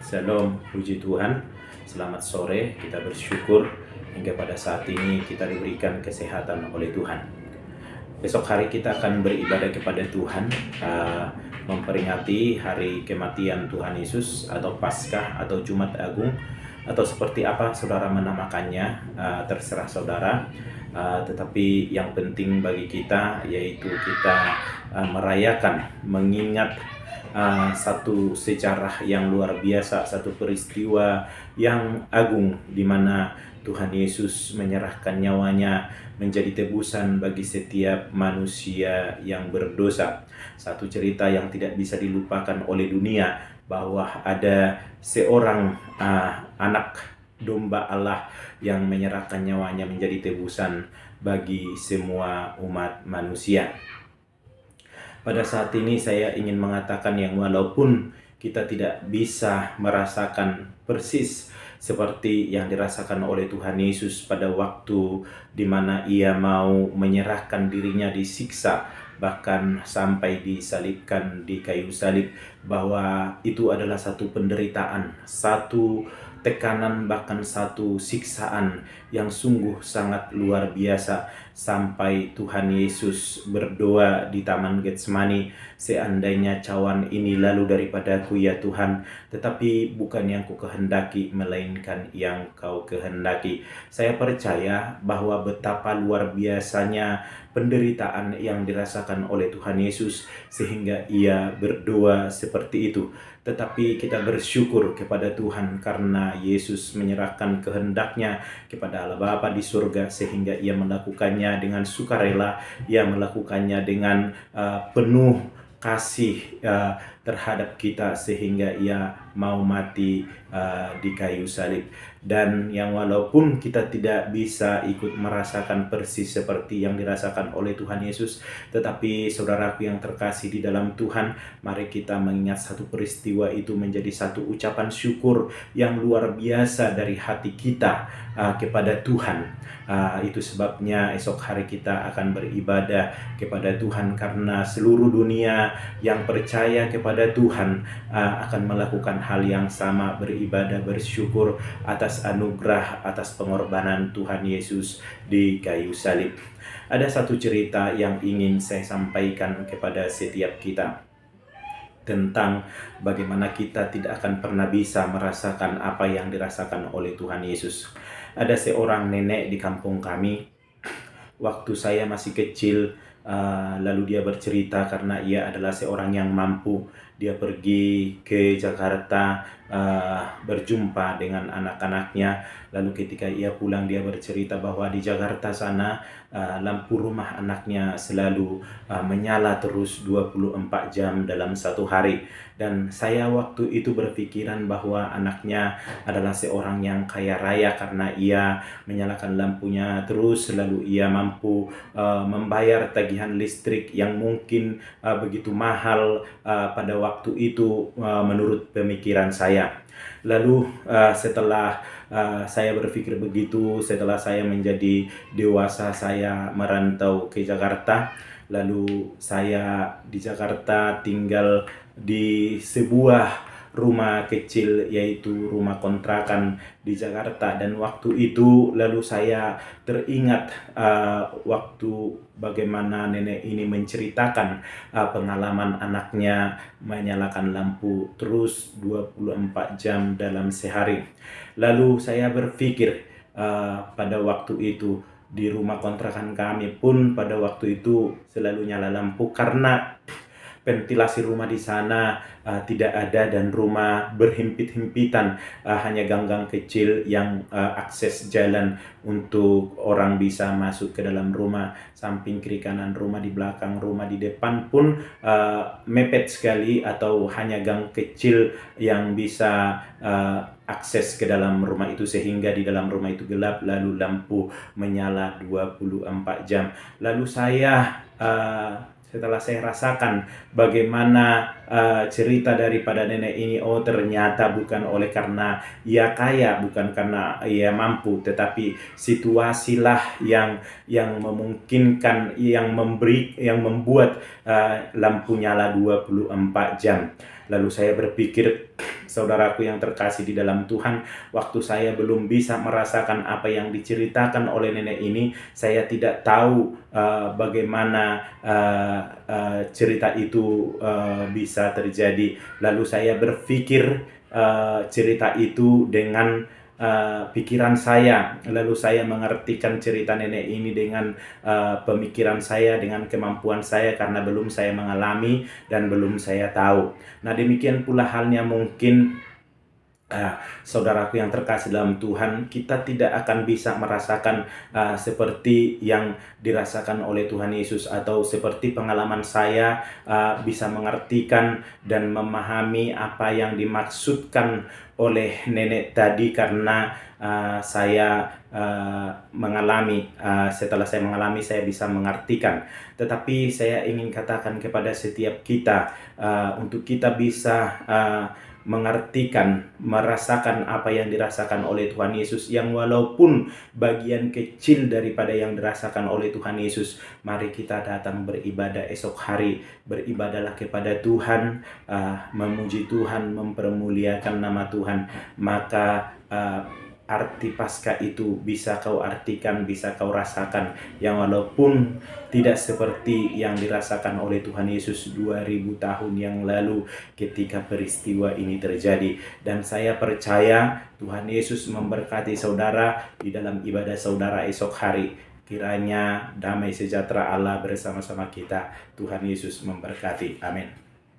Shalom, puji Tuhan. Selamat sore, kita bersyukur hingga pada saat ini kita diberikan kesehatan oleh Tuhan. Besok hari kita akan beribadah kepada Tuhan, memperingati hari kematian Tuhan Yesus atau Paskah atau Jumat Agung, atau seperti apa saudara menamakannya, terserah saudara. Tetapi yang penting bagi kita yaitu kita merayakan, mengingat satu sejarah yang luar biasa, satu peristiwa yang agung di mana Tuhan Yesus menyerahkan nyawanya menjadi tebusan bagi setiap manusia yang berdosa. Satu cerita yang tidak bisa dilupakan oleh dunia, bahwa ada seorang anak domba Allah yang menyerahkan nyawanya menjadi tebusan bagi semua umat manusia. Pada saat ini saya ingin mengatakan yang walaupun kita tidak bisa merasakan persis seperti yang dirasakan oleh Tuhan Yesus pada waktu di mana ia mau menyerahkan dirinya disiksa, bahkan sampai disalibkan di kayu salib, bahwa itu adalah satu penderitaan, satu tekanan, bahkan satu siksaan yang sungguh sangat luar biasa, sampai Tuhan Yesus berdoa di Taman Getsemani, "Seandainya cawan ini lalu daripadaku ya Tuhan, tetapi bukan yang ku kehendaki, melainkan yang kau kehendaki." Saya percaya bahwa betapa luar biasanya penderitaan yang dirasakan oleh Tuhan Yesus sehingga ia berdoa seperti itu. Tetapi kita bersyukur kepada Tuhan karena Yesus menyerahkan kehendaknya kepada Allah Bapa di surga, sehingga ia melakukannya dengan sukarela, ia melakukannya dengan penuh kasih terhadap kita, sehingga ia mau mati di kayu salib. Dan yang walaupun kita tidak bisa ikut merasakan persis seperti yang dirasakan oleh Tuhan Yesus, tetapi saudaraku yang terkasih di dalam Tuhan, mari kita mengingat satu peristiwa itu menjadi satu ucapan syukur yang luar biasa dari hati kita kepada Tuhan. Itu sebabnya esok hari kita akan beribadah kepada Tuhan, karena seluruh dunia yang percaya kepada Tuhan akan melakukan hal yang sama, beribadah, bersyukur atas anugerah, atas pengorbanan Tuhan Yesus di kayu salib. Ada satu cerita yang ingin saya sampaikan kepada setiap kita tentang bagaimana kita tidak akan pernah bisa merasakan apa yang dirasakan oleh Tuhan Yesus. Ada seorang nenek di kampung kami, waktu saya masih kecil, lalu dia bercerita karena ia adalah seorang yang mampu. Dia pergi ke Jakarta berjumpa dengan anak-anaknya. Lalu ketika ia pulang, dia bercerita bahwa di Jakarta sana lampu rumah anaknya selalu menyala terus 24 jam dalam satu hari. Dan saya waktu itu berpikiran bahwa anaknya adalah seorang yang kaya raya karena ia menyalakan lampunya terus, lalu ia mampu membayar tagihan listrik yang mungkin begitu mahal pada waktu itu menurut pemikiran saya. Lalu setelah saya berpikir begitu, setelah saya menjadi dewasa, saya merantau ke Jakarta. Lalu saya di Jakarta tinggal di sebuah rumah kecil, yaitu rumah kontrakan di Jakarta. Dan waktu itu lalu saya teringat waktu bagaimana nenek ini menceritakan pengalaman anaknya menyalakan lampu terus 24 jam dalam sehari. Lalu saya berpikir pada waktu itu di rumah kontrakan kami pun pada waktu itu selalu nyala lampu karena ventilasi rumah di sana tidak ada, dan rumah berhimpit-himpitan, hanya gang-gang kecil yang akses jalan untuk orang bisa masuk ke dalam rumah. Samping kiri kanan rumah, di belakang rumah, di depan pun mepet sekali, atau hanya gang kecil yang bisa akses ke dalam rumah itu, sehingga di dalam rumah itu gelap, lalu lampu menyala 24 jam. Lalu saya setelah saya rasakan bagaimana cerita daripada nenek ini, oh ternyata bukan oleh karena ia kaya, bukan karena ia mampu, tetapi situasilah yang memungkinkan, yang membuat lampu nyala 24 jam. Lalu saya berpikir, saudaraku yang terkasih di dalam Tuhan, waktu saya belum bisa merasakan apa yang diceritakan oleh nenek ini, saya tidak tahu bagaimana cerita itu bisa terjadi. Lalu saya berpikir cerita itu dengan pikiran saya, lalu saya mengartikan cerita nenek ini dengan pemikiran saya, dengan kemampuan saya, karena belum saya mengalami dan belum saya tahu. Nah, demikian pula halnya mungkin saudaraku yang terkasih dalam Tuhan, kita tidak akan bisa merasakan seperti yang dirasakan oleh Tuhan Yesus, atau seperti pengalaman saya bisa mengartikan dan memahami apa yang dimaksudkan oleh nenek tadi, karena saya mengalami. Setelah saya mengalami, saya bisa mengartikan. Tetapi saya ingin katakan kepada setiap kita, untuk kita bisa mengartikan, merasakan apa yang dirasakan oleh Tuhan Yesus, yang walaupun bagian kecil daripada yang dirasakan oleh Tuhan Yesus, mari kita datang beribadah esok hari. Beribadahlah kepada Tuhan, memuji Tuhan, mempermuliakan nama Tuhan. Maka arti Paskah itu bisa kau artikan, bisa kau rasakan, yang walaupun tidak seperti yang dirasakan oleh Tuhan Yesus 2000 tahun yang lalu ketika peristiwa ini terjadi. Dan saya percaya Tuhan Yesus memberkati saudara di dalam ibadah saudara esok hari. Kiranya damai sejahtera Allah bersama-sama kita. Tuhan Yesus memberkati. Amin.